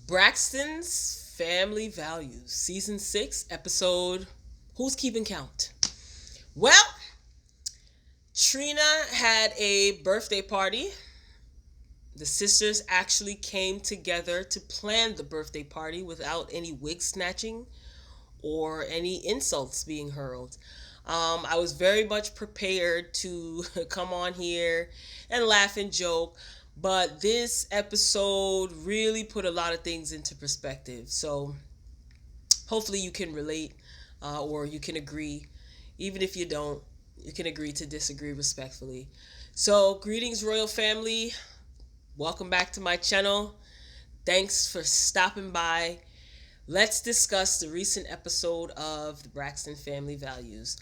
Braxton's Family Values, Season 6, episode Who's Keeping Count? Well, Trina had a birthday party. The sisters actually came together to plan the birthday party without any wig snatching or any insults being hurled. I was very much prepared to come on here and laugh and joke, but this episode really put a lot of things into perspective. So hopefully you can relate, or you can agree. Even if you don't, you can agree to disagree respectfully. So, greetings, royal family. Welcome back to my channel. Thanks for stopping by. Let's discuss the recent episode of the Braxton Family Values.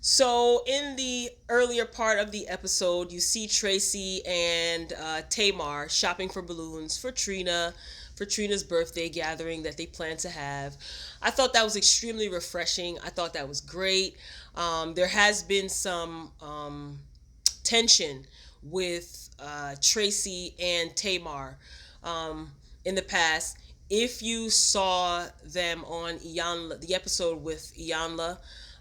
So, in the earlier part of the episode, you see Traci and Tamar shopping for balloons for Trina's birthday gathering that they plan to have. I thought that was extremely refreshing. I thought that was great. There has been some tension with Traci and Tamar in the past. If you saw them on Iyanla, the episode with Iyanla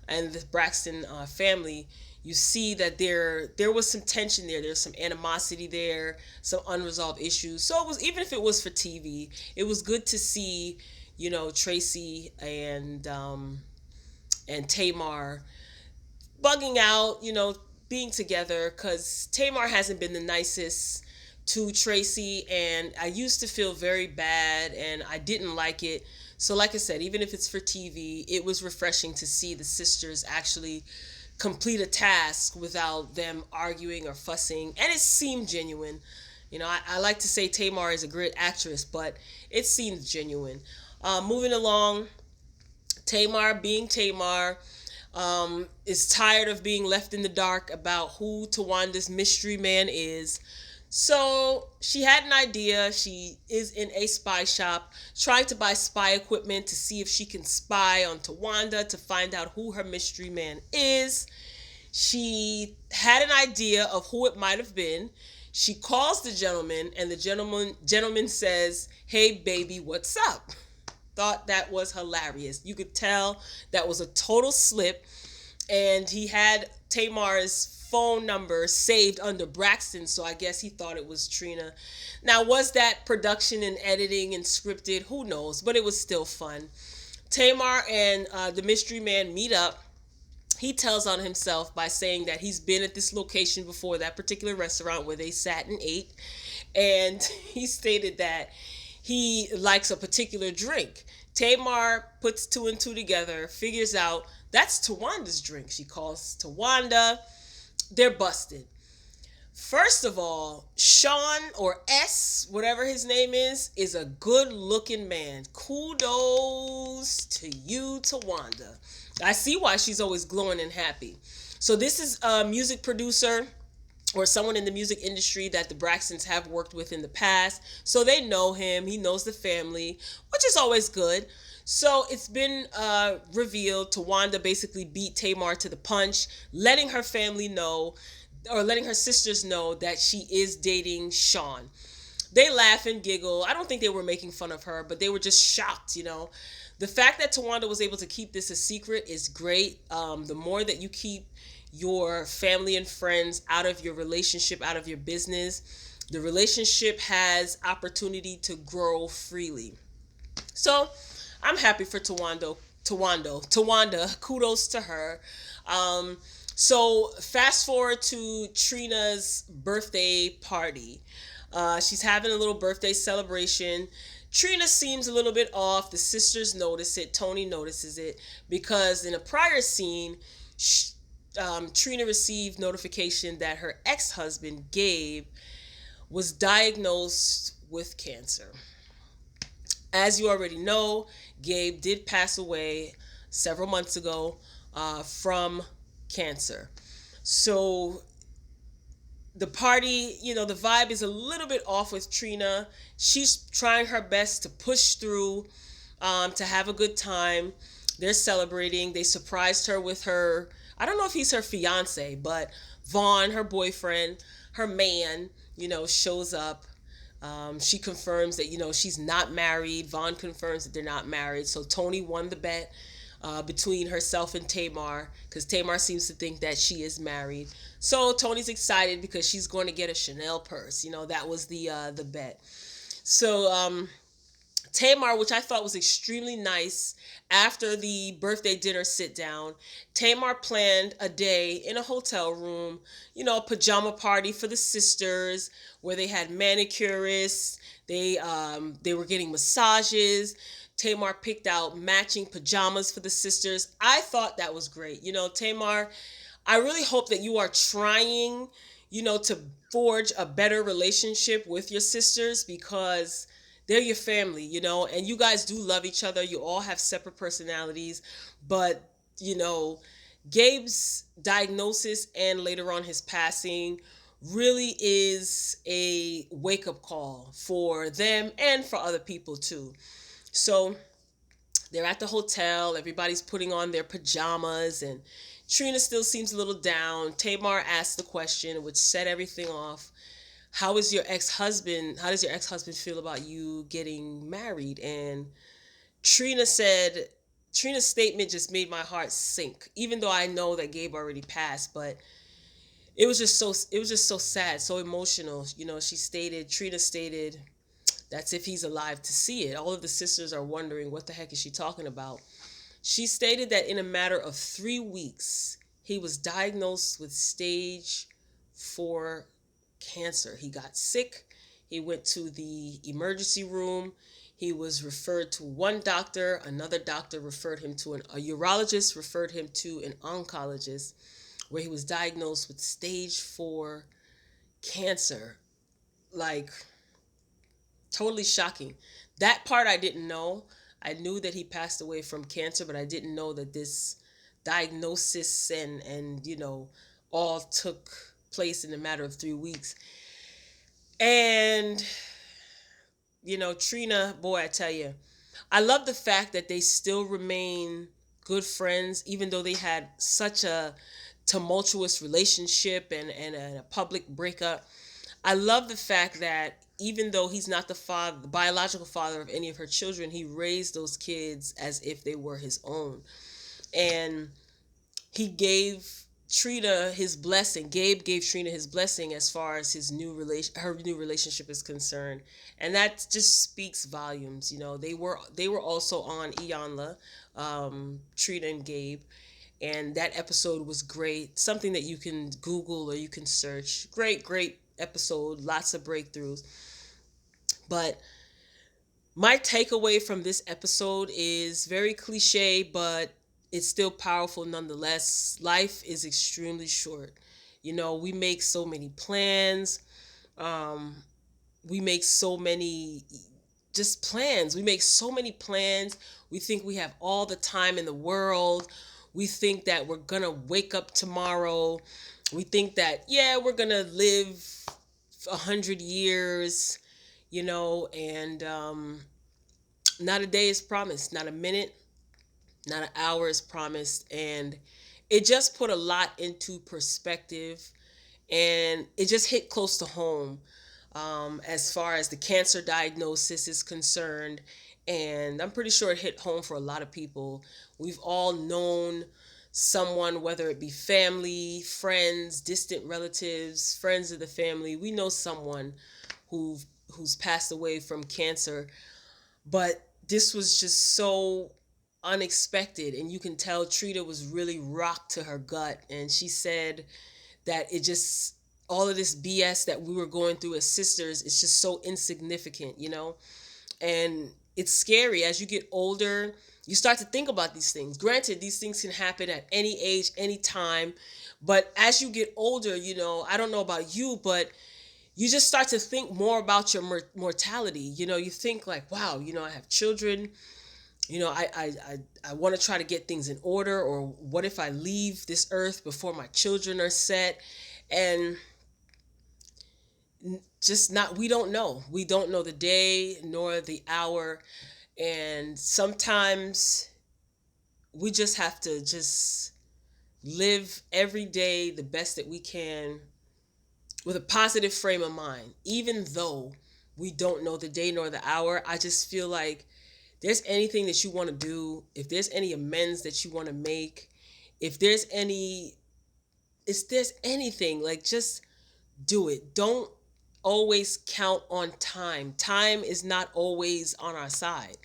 and the Braxton family, you see that there was some tension there. There's some animosity there, some unresolved issues. So it was, even if it was for TV, it was good to see, Traci and Tamar bugging out, being together, because Tamar hasn't been the nicest to Traci, and I used to feel very bad and I didn't like it. So like I said, even if it's for TV, it was refreshing to see the sisters actually complete a task without them arguing or fussing, and it seemed genuine. I like to say Tamar is a great actress, but it seemed genuine. Moving along, Tamar, being Tamar, is tired of being left in the dark about who Tawanda's mystery man is. So she had an idea. She is in a spy shop trying to buy spy equipment to see if she can spy on Tawanda to find out who her mystery man is. She had an idea of who it might have been. She calls the gentleman, and the gentleman says, "Hey baby, what's up?" Thought that was hilarious. You could tell that was a total slip, and he had Tamar's phone number saved under Braxton, so I guess he thought it was Trina. Now, was that production and editing and scripted? Who knows, but it was still fun. Tamar and the mystery man meet up. He tells on himself by saying that he's been at this location before, that particular restaurant where they sat and ate, and he stated that he likes a particular drink. Tamar puts two and two together, figures out that's Tawanda's drink. She calls Tawanda. They're busted. First of all, Sean, or S, whatever his name is a good looking man. Kudos to you, Tawanda. I see why she's always glowing and happy. So this is a music producer or someone in the music industry that the Braxtons have worked with in the past. So they know him. He knows the family, which is always good. So it's been revealed Tawanda basically beat Tamar to the punch, letting her family know, or letting her sisters know, that she is dating Sean. They laugh and giggle. I don't think they were making fun of her, but they were just shocked, The fact that Tawanda was able to keep this a secret is great. The more that you keep your family and friends out of your relationship, out of your business, the relationship has opportunity to grow freely. So I'm happy for Tawanda. Kudos to her. So fast forward to Trina's birthday party. She's having a little birthday celebration. Trina seems a little bit off. The sisters notice it. Tony notices it because in a prior scene, Trina received notification that her ex-husband, Gabe, was diagnosed with cancer. As you already know, Gabe did pass away several months ago from cancer. So the party, the vibe is a little bit off with Trina. She's trying her best to push through, to have a good time. They're celebrating. They surprised her with her, I don't know if he's her fiance, but Vaughn, her boyfriend, her man, shows up. She confirms that, she's not married. Vaughn confirms that they're not married. So Tony won the bet between herself and Tamar, because Tamar seems to think that she is married. So Tony's excited because she's going to get a Chanel purse. That was the bet. So Tamar, which I thought was extremely nice, after the birthday dinner sit down, Tamar planned a day in a hotel room, a pajama party for the sisters, where they had manicurists, they were getting massages. Tamar picked out matching pajamas for the sisters. I thought that was great. Tamar, I really hope that you are trying, to forge a better relationship with your sisters, because they're your family, and you guys do love each other. You all have separate personalities, but, Gabe's diagnosis and later on his passing really is a wake up call for them and for other people too. So they're at the hotel, everybody's putting on their pajamas, and Trina still seems a little down. Tamar asked the question, which set everything off. How does your ex-husband feel about you getting married? And Trina said, Trina's statement just made my heart sink, even though I know that Gabe already passed. But it was just so sad, so emotional. Trina stated, that's if he's alive to see it. All of the sisters are wondering, what the heck is she talking about? She stated that in a matter of 3 weeks, he was diagnosed with stage 4 cancer. He got sick. He went to the emergency room. He was referred to one doctor. Another doctor referred him to a urologist, referred him to an oncologist, where he was diagnosed with stage 4 cancer. Like, totally shocking. That part I didn't know. I knew that he passed away from cancer, but I didn't know that this diagnosis and all took place in a matter of 3 weeks. And Trina, boy, I tell you, I love the fact that they still remain good friends, even though they had such a tumultuous relationship and a public breakup. I love the fact that even though he's not the biological father of any of her children, he raised those kids as if they were his own. And he gave Trina his blessing. Gabe gave Trina his blessing as far as her new relationship is concerned, and that just speaks volumes. They were also on Iyanla, Trina and Gabe, and that episode was great. Something that you can Google or you can search. Great episode. Lots of breakthroughs. But my takeaway from this episode is very cliche, but it's still powerful nonetheless. Life is extremely short. We make so many plans. Um, we make so many just plans. We make so many plans. We think we have all the time in the world. We think that we're going to wake up tomorrow. We think that, yeah, we're going to live 100 years, and not a day is promised, not a minute, not an hour is promised. And it just put a lot into perspective, and it just hit close to home, as far as the cancer diagnosis is concerned. And I'm pretty sure it hit home for a lot of people. We've all known someone, whether it be family, friends, distant relatives, friends of the family. We know someone who's passed away from cancer. But this was just so unexpected, and you can tell Trina was really rocked to her gut, and she said that all of this BS that we were going through as sisters is just so insignificant, and it's scary. As you get older, you start to think about these things. Granted, these things can happen at any age, any time, but as you get older, I don't know about you, but you just start to think more about your mortality. You think like, wow, I have children. I want to try to get things in order, or what if I leave this earth before my children are set? And we don't know. We don't know the day nor the hour. And sometimes we just have to just live every day the best that we can with a positive frame of mind, even though we don't know the day nor the hour. I just feel like there's anything that you want to do, if there's any amends that you want to make, if there's any, if there's anything, like just do it. Don't always count on time. Time is not always on our side.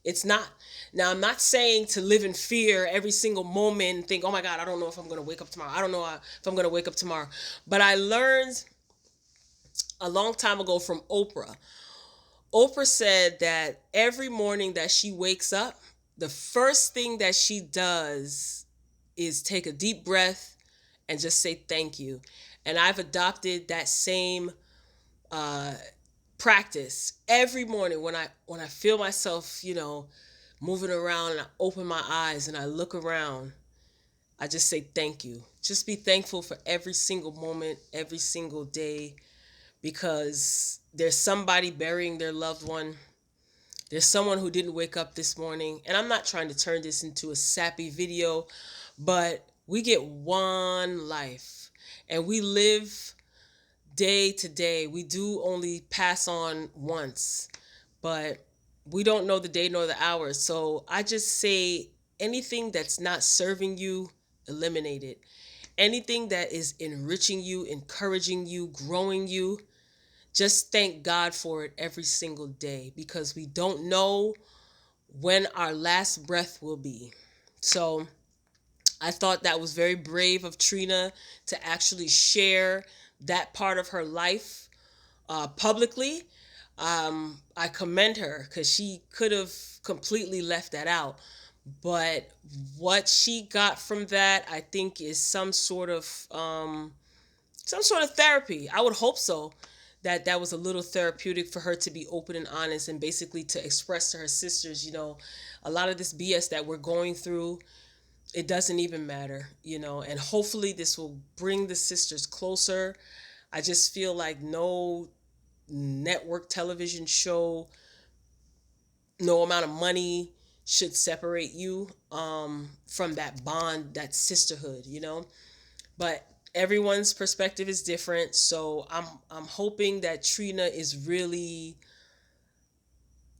It's not. Now, I'm not saying to live in fear every single moment and think, oh my God, I don't know if I'm going to wake up tomorrow. I don't know if I'm going to wake up tomorrow. But I learned a long time ago from Oprah. Oprah said that every morning that she wakes up, the first thing that she does is take a deep breath and just say thank you. And I've adopted that same uh, practice every morning when I feel myself, moving around and I open my eyes and I look around. I just say thank you. Just be thankful for every single moment, every single day, because there's somebody burying their loved one. There's someone who didn't wake up this morning. And I'm not trying to turn this into a sappy video, but we get one life and we live day to day. We do only pass on once, but we don't know the day nor the hour. So I just say anything that's not serving you, eliminate it. Anything that is enriching you, encouraging you, growing you, just thank God for it every single day, because we don't know when our last breath will be. So I thought that was very brave of Trina to actually share that part of her life publicly. I commend her because she could have completely left that out. But what she got from that, I think, is some sort of therapy. I would hope so. That was a little therapeutic for her to be open and honest and basically to express to her sisters, a lot of this BS that we're going through, it doesn't even matter, and hopefully this will bring the sisters closer. I just feel like no network television show, no amount of money should separate you from that bond, that sisterhood. But everyone's perspective is different, so I'm hoping that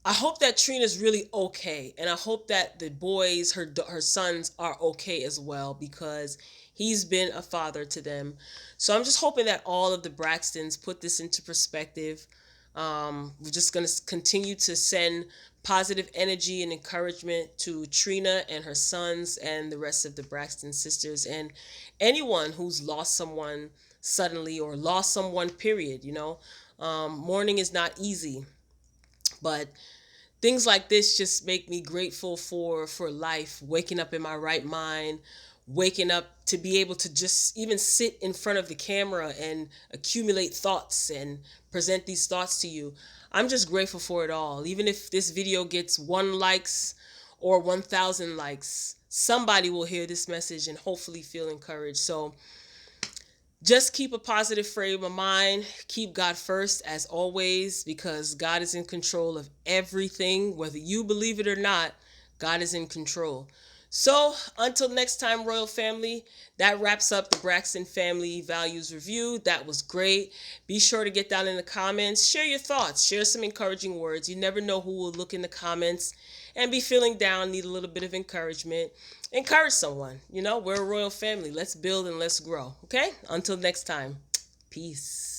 I hope that Trina's really okay, and I hope that the boys, her sons, are okay as well, because he's been a father to them. So I'm just hoping that all of the Braxtons put this into perspective. We're just gonna continue to send positive energy and encouragement to Trina and her sons and the rest of the Braxton sisters and anyone who's lost someone suddenly or lost someone. Period. Mourning is not easy, but things like this just make me grateful for life, waking up in my right mind, waking up to be able to just even sit in front of the camera and accumulate thoughts and present these thoughts to you. I'm just grateful for it all. Even if this video gets 1 likes or 1,000 likes, somebody will hear this message and hopefully feel encouraged. So just keep a positive frame of mind. Keep God first, as always, because God is in control of everything. Whether you believe it or not, God is in control. So until next time, Royal Family, that wraps up the Braxton Family Values Review. That was great. Be sure to get down in the comments. Share your thoughts. Share some encouraging words. You never know who will look in the comments and be feeling down, need a little bit of encouragement. Encourage someone. We're a royal family. Let's build and let's grow. Okay? Until next time. Peace.